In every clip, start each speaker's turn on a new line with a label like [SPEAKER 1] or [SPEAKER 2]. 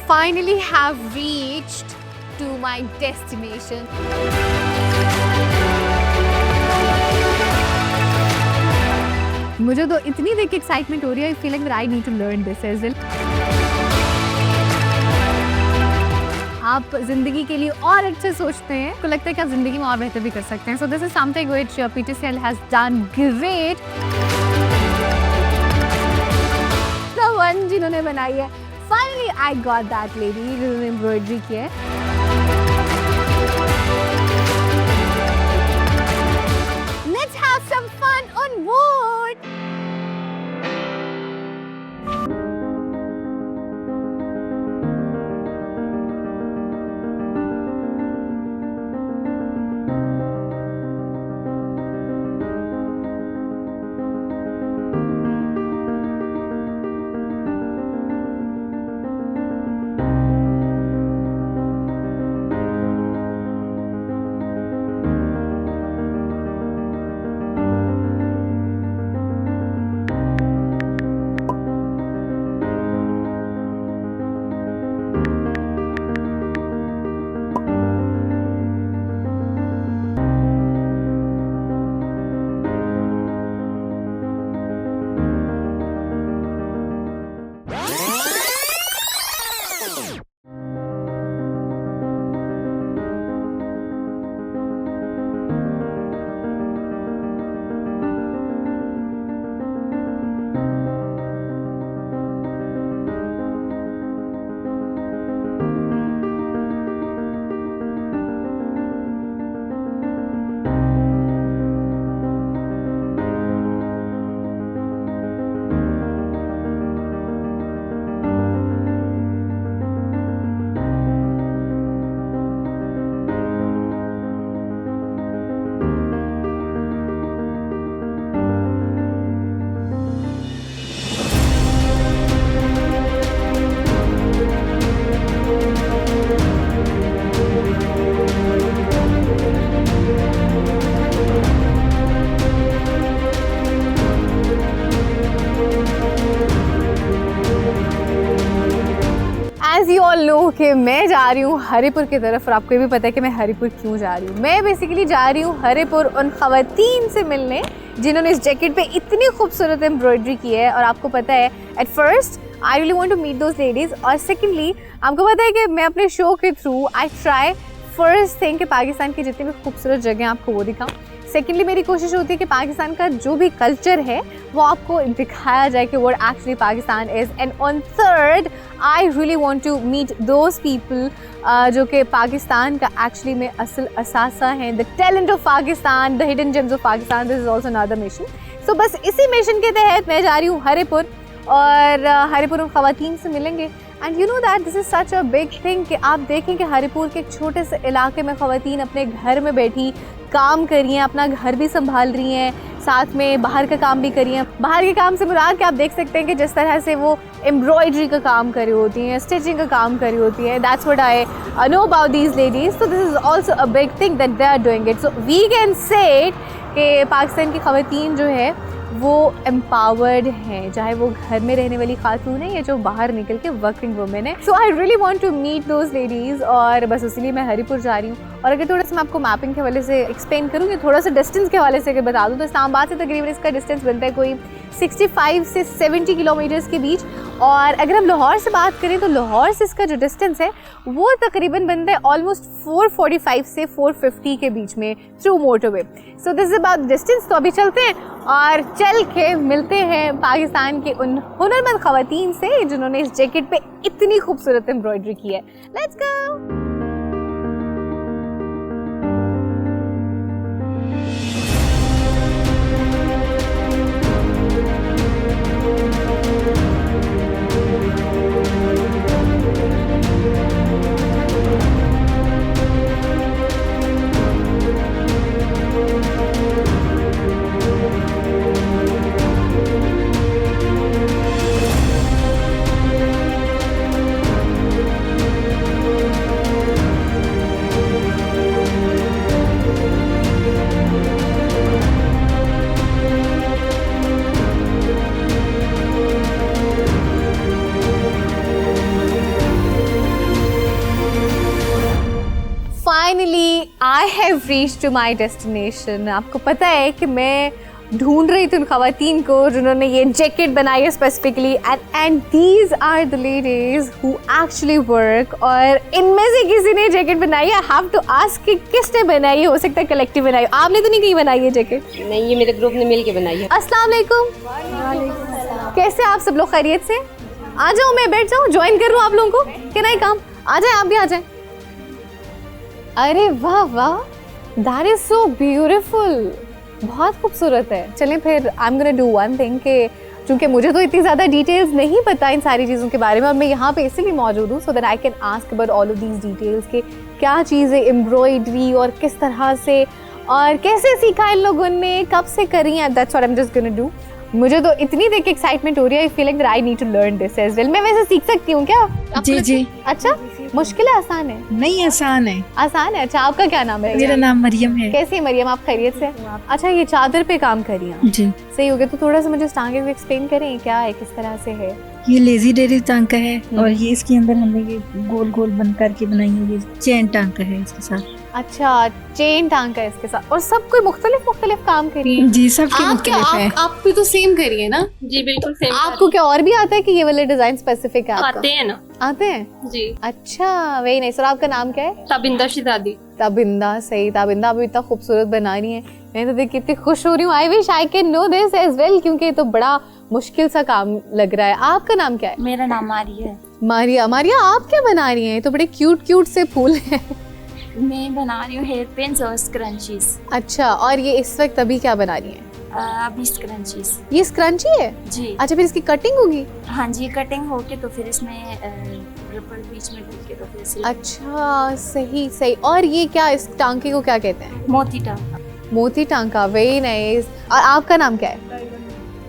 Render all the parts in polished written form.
[SPEAKER 1] finally have reached to my destination. मुझे तो इतनी देख के एक्साइटमेंट हो रही है, I feel like that I need to learn this as well. आप जिंदगी के लिए और अच्छे सोचते हैं, आपको लगता है कि आप जिंदगी में और बेहतर भी कर सकते हैं. So this is something which PTCL has done great. The one जिन्होंने बनाई है, finally I got that lady जिन्होंने एम्ब्रॉयडरी की है. Let's have some fun on board. As you all know कि मैं जा रही हूँ हरिपुर की तरफ, और आपको ये भी पता है कि मैं हरिपुर क्यों जा रही हूँ. मैं बेसिकली जा रही हूँ हरिपुर उन ख़वातीन से मिलने जिन्होंने इस जैकेट पे इतनी खूबसूरत एम्ब्रॉयडरी की है. और आपको पता है at first I really want to meet those ladies, और सेकेंडली आपको पता है कि मैं अपने शो के through I try first thing कि पाकिस्तान की जितनी भी खूबसूरत जगह आपको वो दिखाऊँ. सेकेंडली मेरी कोशिश होती है कि पाकिस्तान का जो भी कल्चर है वो आपको दिखाया जाए कि what actually Pakistan is. And on third I really want to meet those people जो कि पाकिस्तान का एक्चुअली में असल असासा हैं, the talent of Pakistan, the hidden gems of Pakistan. This is also another mission. So बस इसी मिशन के तहत मैं जा रही हूँ हरिपुर, और हरिपुर उन ख़वातीन से मिलेंगे. And you know that this is such a big thing कि आप देखें कि हरिपुर के एक छोटे से इलाके में ख़वातीन अपने घर में बैठी काम कर रही हैं, अपना घर भी संभाल रही हैं, साथ में बाहर का काम भी कर रही हैं. बाहर के काम से मुराद कि आप देख सकते हैं कि जिस तरह से वो एम्ब्रॉयडरी का काम कर रही होती हैं, स्टिचिंग का काम कर रही होती हैं. That's what I know about these ladies. So this is also a big thing that they are doing it. So we can say कि पाकिस्तान की ख़वातीन जो है वो एम्पावर्ड हैं, चाहे वो घर में रहने वाली खातून है या जो बाहर निकल के वर्किंग वुमेन है. So I really want to meet those ladies, और बस इसलिए मैं हरिपुर जा रही हूँ. और अगर थोड़ा सा मैं आपको मैपिंग के हवाले से एक्सप्लेन करूँगी, थोड़ा सा डिस्टेंस के हवाले से अगर बता दूँ तो इस्लामाबाद से तकरीबन इसका डिस्टेंस बनता है कोई 65 से 70 किलोमीटर्स के बीच. और अगर हम लाहौर से बात करें तो लाहौर से इसका जो डिस्टेंस है वो तकरीबन बनता है ऑलमोस्ट 445 से 450 के बीच में through motorway. So this is about distance. तो अभी चलते हैं और चल के मिलते हैं पाकिस्तान के उन हुनरमंद ख़वातीन से जिन्होंने इस जैकेट पे इतनी खूबसूरत एम्ब्रॉयडरी की है. Let's go. Finally I have reached to my destination. आपको पता है कि मैं ढूंढ रही थी उन खवातीन को जिन्होंने ये जैकेट बनाई है specifically, and these are the ladies who actually work. और इनमें से किसी ने जैकेट बनाई है। आई हैव टू आस्क कि किसने बनाई है, हो सकता है कलेक्टिव बनाई हो। आपने तो नहीं कहीं बनाई है जैकेट?
[SPEAKER 2] नहीं, ये मेरे ग्रुप ने मिल के बनाई है।
[SPEAKER 1] अस्सलाम वालेकुम। कैसे आप सब लोग? खैरियत से? आ जाओ, मैं बैठ जाऊँ, ज्वाइन कर लूँ आप लोगों को कि नहीं? काम आ जाए, आप भी आ जाए। अरे वाह वाह, दैट इज सो ब्यूटीफुल, बहुत खूबसूरत है। चलें फिर I am gonna do one thing कि चूँकि मुझे तो इतनी ज़्यादा डिटेल्स नहीं पता इन सारी चीज़ों के बारे में और मैं यहाँ पे इसीलिए मौजूद हूँ so that I can ask about all of these details कि क्या चीज़ है एम्ब्रॉयडरी और किस तरह से और कैसे सीखा इन लोगों ने, कब से करी है। That's what I am just gonna do. मुझे तो इतनी देख के एक्साइटमेंट हो रही है, I feel like that I need to learn this as well. मैं वैसे सीख सकती हूँ क्या?
[SPEAKER 3] जी जी।
[SPEAKER 1] अच्छा, मुश्किल है आसान है?
[SPEAKER 3] नहीं, आसान है।
[SPEAKER 1] आसान है। अच्छा, आपका क्या नाम है?
[SPEAKER 3] मेरा नाम मरियम है।
[SPEAKER 1] कैसी है मरियम, आप खैरियत से? अच्छा, ये चादर पे काम करी हैं?
[SPEAKER 3] जी।
[SPEAKER 1] सही हो गया। तो थोड़ा सा मुझे टांगे को एक्सप्लेन करें, क्या है, किस तरह से है?
[SPEAKER 3] ये लेजी डेरी टांका है और ये इसके अंदर हमने ये गोल गोल बन करके बनाई है। ये चेन टांका है इसके साथ।
[SPEAKER 1] अच्छा, चेन टांका है इसके साथ और सब कोई मुख्तलिफ काम करी है?
[SPEAKER 3] जी, सबके मुख्तलिफ है।
[SPEAKER 1] आप भी तो सेम करी है ना?
[SPEAKER 2] जी बिल्कुल सेम।
[SPEAKER 1] आपको क्या और भी आता है कि ये वाले डिजाइन स्पेसिफिक है आपका?
[SPEAKER 2] आते हैं ना।
[SPEAKER 1] आते हैं
[SPEAKER 2] जी।
[SPEAKER 1] अच्छा, वेरी नाइस। और आपका नाम क्या है?
[SPEAKER 2] ताबिंदा शिदादी।
[SPEAKER 1] ताबिंदा, सही। ताबिंदा अभी इतना खूबसूरत बना रही है, मैं तो देख के इतनी खुश हो रही हूँ। I wish I can know this as well, क्योंकि ये तो बड़ा मुश्किल सा काम लग रहा है। आपका नाम क्या है?
[SPEAKER 4] मेरा नाम मारिया है।
[SPEAKER 1] मारिया। मारिया, आप क्या बना रही हैं? ये तो बड़े क्यूट से फूल हैं।
[SPEAKER 4] मैं बना रही हूँ हेयर पेन्स और स्क्रंचीज।
[SPEAKER 1] अच्छा, और ये इस वक्त अभी क्या बना रही हैं?
[SPEAKER 4] अभी स्क्रंचीज।
[SPEAKER 1] ये स्क्रंची है?
[SPEAKER 4] जी।
[SPEAKER 1] अच्छा, फिर इसकी कटिंग होगी?
[SPEAKER 4] हाँ जी, कटिंग होके तो फिर इसमें रबड़ बीच में डाल के तो फिर सिलाई।
[SPEAKER 1] अच्छा, सही सही। और ये क्या, इस टांके को क्या कहते हैं?
[SPEAKER 4] मोती टांका।
[SPEAKER 1] मोती टांका, वेरी नाइस। और आपका नाम क्या है?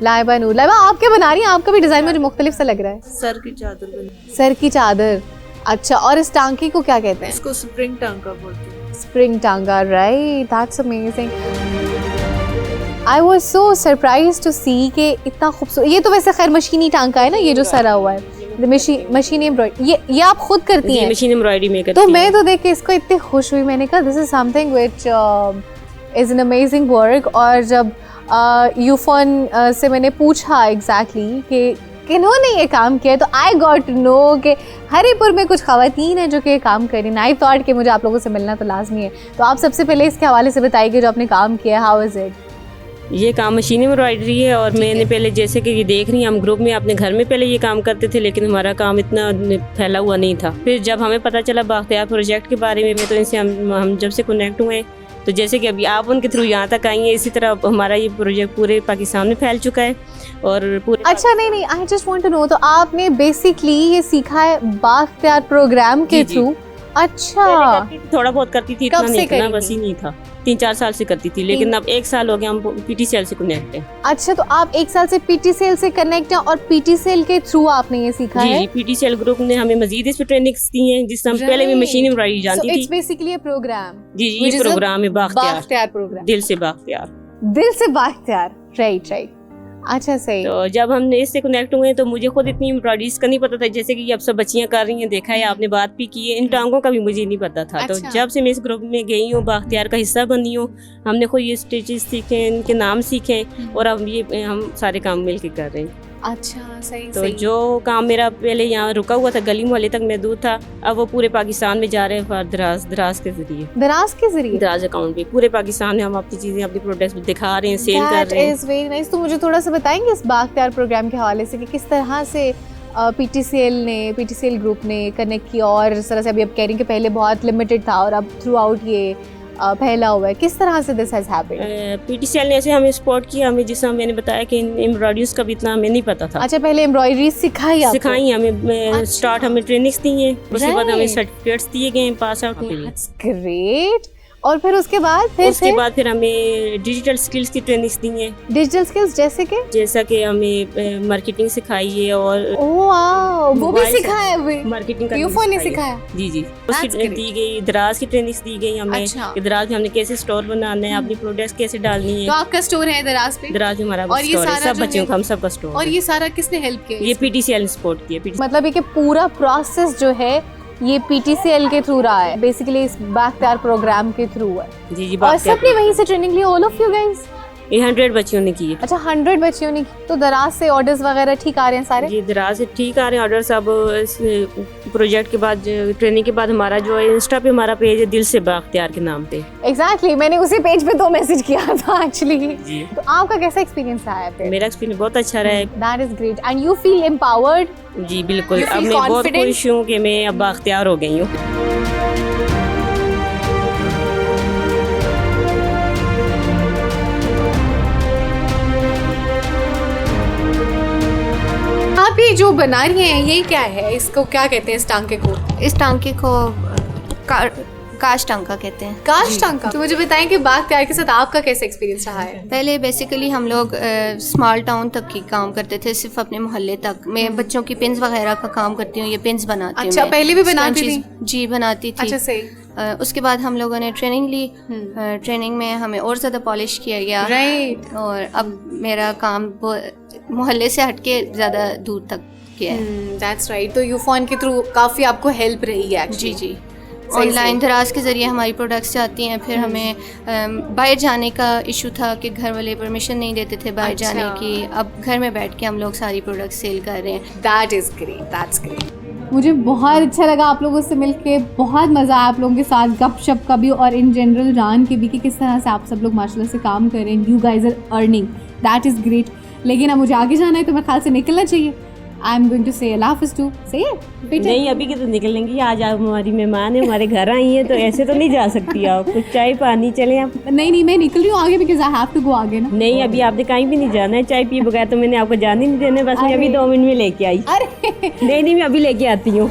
[SPEAKER 1] लाइबा नूर। लाइबा, आप क्या बना रही हैं? आपका भी डिजाइन मुझे मुख्तलिफ सा लग रहा है।
[SPEAKER 5] सर की चादर बनी।
[SPEAKER 1] सर की चादर। अच्छा, और इस टांके को क्या कहते हैं?
[SPEAKER 5] इसको स्प्रिंग टांका बोलते हैं।
[SPEAKER 1] स्प्रिंग टांगा, right. That's amazing. I was so surprised to see कि इतना खूबसूरत। ये तो वैसे खैर मशीनी टांका है ना, ये जो सरा हुआ है मशीन एम्ब्रॉयडरी। ये आप खुद करती हैं?
[SPEAKER 2] मशीन एम्ब्रॉयडरी में करती
[SPEAKER 1] तो मैं तो देख के इसको इतनी खुश हुई, मैंने कहा this is something which is an amazing work. और जब यूफोन से मैंने पूछा एग्जैक्टली कि किन्होंने ये काम किया, तो आई गॉट टू नो कि हरिपुर में कुछ खवातीन हैं जो कि ये काम कर रही हैं। आई थॉट कि मुझे आप लोगों से मिलना तो लाजमी है। तो आप सबसे पहले इसके हवाले से बताइए जो आपने काम किया, हाउ इज इट?
[SPEAKER 2] ये काम मशीन एम्ब्रॉयडरी है और मैंने पहले जैसे कि ये देख रही हैं, हम ग्रुप में अपने घर में पहले ये काम करते थे, लेकिन हमारा काम इतना फैला हुआ नहीं था। फिर जब हमें पता चला बाख्तियार प्रोजेक्ट के बारे में, तो इनसे हम जब से कनेक्ट हुए, तो जैसे कि अभी आप उनके थ्रू यहाँ तक आई हैं, इसी तरह हमारा ये प्रोजेक्ट पूरे पाकिस्तान में फैल चुका है और पूरे।
[SPEAKER 1] अच्छा, नहीं, I just want to know, तो आपने बेसिकली ये सीखा है बाख्तियार प्रोग्राम के थ्रू? अच्छा,
[SPEAKER 2] थोड़ा बहुत करती थी,
[SPEAKER 1] कब
[SPEAKER 2] इतना
[SPEAKER 1] से
[SPEAKER 2] नहीं, इतना
[SPEAKER 1] करी
[SPEAKER 2] बस ही नहीं था। 3-4 साल से करती थी, लेकिन अब 1 साल हो गया हम पीटीसीएल से कनेक्ट हैं।
[SPEAKER 1] अच्छा, तो आप 1 साल से पीटीसीएल से कनेक्ट हैं और पीटीसीएल के थ्रू आपने ये सीखा है?
[SPEAKER 2] जी, पीटीसीएल ग्रुप ने हमें मजीद इस पे ट्रेनिंग्स दी हैं, जिससे हम पहले भी मशीन एम्ब्रॉयडरी जानती थी।
[SPEAKER 1] It's basically a program.
[SPEAKER 2] जी, ये प्रोग्राम है बाख्तियार
[SPEAKER 1] प्रोग्राम।
[SPEAKER 2] दिल से बाख्तियार।
[SPEAKER 1] दिल से बाख्तियार, राइट। अच्छा, सही।
[SPEAKER 2] तो जब हमने इससे कनेक्ट हुए तो मुझे खुद इतनी एम्ब्रॉयडरीज का नहीं पता था, जैसे कि अब सब बच्चियां कर रही हैं, देखा है आपने, बात भी की है। इन टांगों का भी मुझे नहीं पता था।
[SPEAKER 1] अच्छा।
[SPEAKER 2] तो जब से मैं इस ग्रुप में गई हूँ, बाख्तियार का हिस्सा बनी हूँ, हमने खुद ये स्टिचेस सीखे, इनके नाम सीखे और अब ये हम सारे काम मिल के कर रहे हैं।
[SPEAKER 1] अच्छा, सही
[SPEAKER 2] तो
[SPEAKER 1] सही।
[SPEAKER 2] जो काम मेरा पहले यहाँ रुका हुआ था, गली मोहल्ले तक महदूद था, अब वो पूरे पाकिस्तान में जा रहे हैं फॉर दराज के जरिए। दराज अकाउंट पे पूरे पाकिस्तान में हम अपनी चीजें, अपनी प्रोडक्ट्स दिखा रहे हैं, सेल कर रहे हैं।
[SPEAKER 1] That is very nice। तो मुझे थोड़ा सा बताएंगे इस बाख्तियार प्रोग्राम के हवाले से कि किस तरह से पीटीसीएल ग्रुप ने कनेक्ट किया और जिस तरह से अभी आप कह रही हैं कि पहले बहुत लिमिटेड था और अब थ्रू आउट ये फैला हुआ है, किस तरह से दिस हैज हैपेंड?
[SPEAKER 2] पीटीसीएल ने ऐसे हमें सपोर्ट किया, हमें जिस मैंने बताया कि एम्ब्रॉयडरीज का भी इतना हमें नहीं पता था।
[SPEAKER 1] अच्छा, पहले एम्ब्रॉयडरी सिखाई आपको?
[SPEAKER 2] सिखाई हमें।
[SPEAKER 1] अच्छा।
[SPEAKER 2] स्टार्ट हमें ट्रेनिंग्स दी हैं, उसके बाद हमें
[SPEAKER 1] Right।
[SPEAKER 2] सर्टिफिकेट्स दिए गए पास आउट के लिए।
[SPEAKER 1] ग्रेट। और फिर उसके बाद
[SPEAKER 2] फिर हमें डिजिटल स्किल्स की ट्रेनिंग्स दी हैं।
[SPEAKER 1] डिजिटल स्किल्स जैसा कि
[SPEAKER 2] हमें मार्केटिंग सिखाई है और
[SPEAKER 1] ओह वाओ, वो भी
[SPEAKER 2] मोबाइल से
[SPEAKER 1] सिखाया है अभी?
[SPEAKER 2] मार्केटिंग का
[SPEAKER 1] यूफो ने
[SPEAKER 2] सिखाई है।
[SPEAKER 1] सिखाया?
[SPEAKER 2] जी
[SPEAKER 1] That's
[SPEAKER 2] उसकी
[SPEAKER 1] great।
[SPEAKER 2] दी गई, दराज की ट्रेनिंग्स दी गई हमें।
[SPEAKER 1] अच्छा।
[SPEAKER 2] कि दराज में हमने कैसे स्टोर बनाना है, अपनी प्रोडक्ट्स कैसे डालनी है।
[SPEAKER 1] तो आपका स्टोर है दराज पे?
[SPEAKER 2] दराज में हमारा
[SPEAKER 1] और ये
[SPEAKER 2] स्टोर है,
[SPEAKER 1] सारा
[SPEAKER 2] सब
[SPEAKER 1] जो
[SPEAKER 2] बच्चों
[SPEAKER 1] है-
[SPEAKER 2] का, हम सबका स्टोर
[SPEAKER 1] और
[SPEAKER 2] है।
[SPEAKER 1] ये सारा किसने हेल्प किया?
[SPEAKER 2] ये पीटीसीएल ने सपोर्ट किया।
[SPEAKER 1] मतलब ये कि पूरा प्रोसेस जो है ये PTCL के थ्रू रहा है, बेसिकली इस बाख्तियार प्रोग्राम के थ्रू है।
[SPEAKER 2] जी जी,
[SPEAKER 1] और
[SPEAKER 2] बाख्तियार
[SPEAKER 1] सबने वहीं से ट्रेनिंग ली, ऑल ऑफ यू गाइस?
[SPEAKER 2] ये 100 बच्चियों ने की है।
[SPEAKER 1] अच्छा, 100 बच्चियों ने की। तो दराज से ऑर्डर्स वगैरह ठीक आ रहे हैं सारे?
[SPEAKER 2] जी, दराज से ठीक आ रहे हैं ऑर्डर्स। अब इस प्रोजेक्ट के बाद, ट्रेनिंग के बाद हमारा जो है इंस्टा पे हमारा पेज है दिल से बाख्तियार के नाम पे।
[SPEAKER 1] एग्जैक्टली, मैंने उसी पेज पे 2 मैसेज किया था एक्चुअली।
[SPEAKER 2] जी,
[SPEAKER 1] तो आपका कैसा एक्सपीरियंस रहा है फिर?
[SPEAKER 2] मेरा एक्सपीरियंस बहुत अच्छा रहा है।
[SPEAKER 1] That is great and you feel empowered?
[SPEAKER 2] जी बिल्कुल,
[SPEAKER 1] You feel
[SPEAKER 2] अब मैं बहुत
[SPEAKER 1] confident?
[SPEAKER 2] खुश हूँ कि मैं अब बाख्तियार हो गई हूँ।
[SPEAKER 1] आप ये जो बना रही हैं ये क्या है? इसको क्या कहते हैं इस टांके को?
[SPEAKER 6] इस टांके को काश टांका कहते हैं।
[SPEAKER 1] काश टांका। तो मुझे बताएं कि बाख्तियार के साथ आपका कैसा एक्सपीरियंस रहा है?
[SPEAKER 6] पहले बेसिकली हम लोग स्मॉल टाउन तक ही काम करते थे, सिर्फ अपने मोहल्ले तक। मैं बच्चों की पिन्स वगैरह का काम करती हूँ, ये पिन्स बनाती हूँ।
[SPEAKER 1] अच्छा, पहले भी बनाती थी?
[SPEAKER 6] जी बनाती थी।
[SPEAKER 1] अच्छा, सही।
[SPEAKER 6] उसके बाद हम लोगों ने ट्रेनिंग ली। ट्रेनिंग में हमें और ज़्यादा पॉलिश किया गया।
[SPEAKER 1] राइट।
[SPEAKER 6] और अब मेरा काम मोहल्ले से हटके ज़्यादा दूर तक किया है।
[SPEAKER 1] That's right. तो यूफॉन के थ्रू काफ़ी आपको हेल्प रही है?
[SPEAKER 6] जी जी, ऑनलाइन दराज के ज़रिए हमारी प्रोडक्ट्स जाती हैं। फिर हमें बाहर जाने का इशू था कि घर वाले परमिशन नहीं देते थे बाहर जाने की। अब घर में बैठ के हम लोग सारी प्रोडक्ट्स सेल कर रहे हैं।
[SPEAKER 1] That is great, that's great. मुझे बहुत अच्छा लगा आप लोगों से मिलके, बहुत मज़ा आया आप लोगों के साथ गपशप का भी और इन जनरल जान के भी कि किस तरह से आप सब लोग माशाल्लाह से काम कर रहे हैं। You guys are earning, that is great. लेकिन अब मुझे आगे जाना है तो मेरे ख्याल से निकलना चाहिए। आई एम गोइंग टू से अल्लाह हाफिज़ टू से।
[SPEAKER 2] नहीं, अभी के तो निकलेंगी। आज आप हमारी मेहमान है, हमारे घर आई हैं, तो ऐसे तो नहीं जा सकती आप। कुछ चाय पानी चले आप?
[SPEAKER 1] नहीं, मैं निकल रही हूँ आगे, because I have to go आगे ना।
[SPEAKER 2] नहीं, अभी आपने कहीं भी नहीं जाना है। चाय पिए बगैर तो मैंने आपको जाने नहीं देना। बस मैं अभी 2 मिनट में लेके आई।
[SPEAKER 1] अरे
[SPEAKER 2] नहीं, मैं अभी लेके आती हूँ।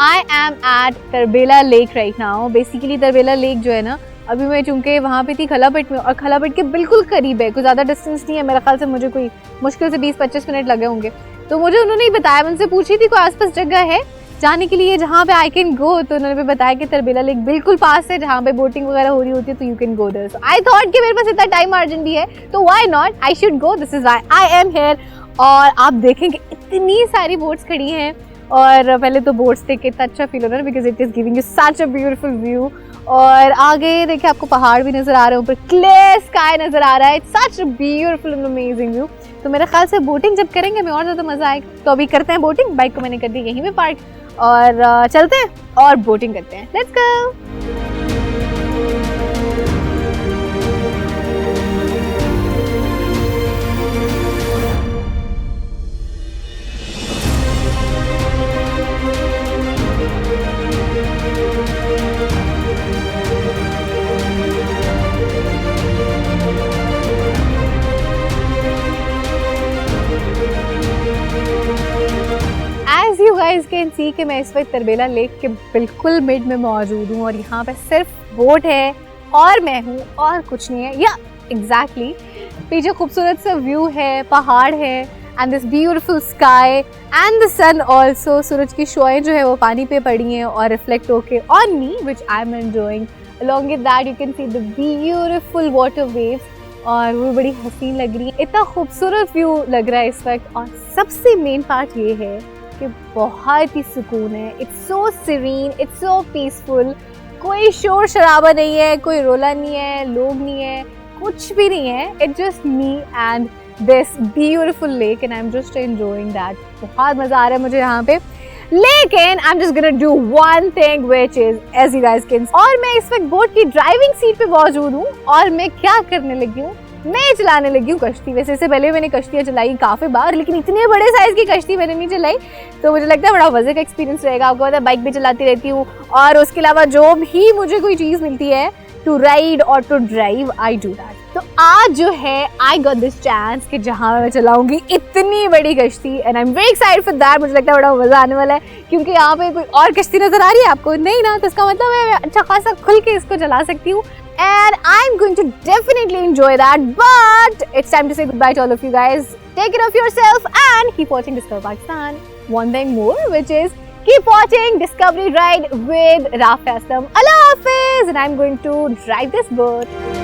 [SPEAKER 1] I am at Tarbela lake right now. Basically Tarbela lake जो है ना, अभी मैं चूँकि वहाँ पे थी खलापट में, और खलापट के बिल्कुल करीब है, कोई ज़्यादा डिस्टेंस नहीं है। मेरे ख्याल से मुझे कोई मुश्किल से 20-25 मिनट लगे होंगे। तो मुझे उन्होंने ही बताया, मैं उनसे पूछी थी कोई आसपास जगह है जाने के लिए जहाँ पे आई कैन गो, तो उन्होंने भी बताया कि तरबेला लेक बिल्कुल पास है जहाँ पे बोटिंग वगैरह हो रही होती है, तो you can go there. So I thought कि मेरे पास इतना टाइम मार्जिन भी है तो why not, I should go, this is why I am here. और आप देखेंगे इतनी सारी बोट्स खड़ी हैं, और पहले तो बोट्स देख के इतना अच्छा फील हो रहा है because it is giving you such a beautiful view. और आगे देखिए आपको पहाड़ भी नज़र आ रहे हैं, ऊपर क्लियर स्काई नज़र आ रहा है। It's such a beautiful and amazing view. तो मेरे ख्याल से बोटिंग जब करेंगे हमें और ज़्यादा मज़ा आएगा। तो अभी करते हैं बोटिंग। बाइक को मैंने कर दी यहीं पे पार्क, और चलते हैं और बोटिंग करते हैं। Let's go. As you guys can see कि मैं इस वक्त तरबेला लेक के बिल्कुल मिड में मौजूद हूँ, और यहाँ पे सिर्फ बोट है और मैं हूँ और कुछ नहीं है। या एग्जैक्टली पीछे खूबसूरत सा व्यू है, पहाड़ है, and this beautiful sky and the sun also. सूरज की शोएं जो है वो पानी पे पड़ी हैं और रिफ्लेक्ट होके on me, which I am enjoying. Along with that you can see the beautiful water waves, और वो बड़ी हसीन लग रही है। इतना खूबसूरत व्यू लग रहा है इस वक्त। और सबसे मेन पार्ट ये है कि बहुत ही सुकून है। It's so serene, it's so peaceful. कोई शोर शराबा नहीं है, कोई रोला नहीं है, लोग नहीं है, कुछ भी नहीं है। It's just me and this beautiful lake, and I am just enjoying that. बहुत मज़ा आ रहा है मुझे यहाँ पे। लेकिन I am just gonna do one thing which is as you guys can. और मैं इस वक्त बोट की ड्राइविंग सीट पे मौजूद हूँ, और मैं क्या करने लगी हूँ मैं चलाने लगी हूँ कश्ती। वैसे इससे पहले मैंने कश्तियाँ चलाई काफ़ी बार, लेकिन इतने बड़े साइज़ की कश्ती मैंने नहीं चलाई, तो मुझे लगता है बड़ा मज़े का एक्सपीरियंस रहेगा। आपको पता है बाइक भी चलाती रहती हूँ, और उसके अलावा जो भी मुझे कोई चीज़ मिलती है टू राइड और to drive, I do that. तो आज जो है आई गॉट दिस चांस कि जहाँ मैं चलाऊंगी इतनी बड़ी कश्ती, and I am very excited for that. मुझे लगता है बड़ा मज़ा आने वाला है, क्योंकि यहाँ पे कोई और कश्ती नज़र आ रही है आपको नहीं ना, तो इसका मतलब मैं अच्छा खासा खुल के इसको चला सकती हूँ, and I'm going to definitely enjoy that. But it's time to say goodbye to all of you guys. Take care of yourself and keep watching Discover Pakistan. One thing more, which is keep watching Discovery Ride with Rafi Aslam. Allah Hafiz, and I'm going to drive this boat.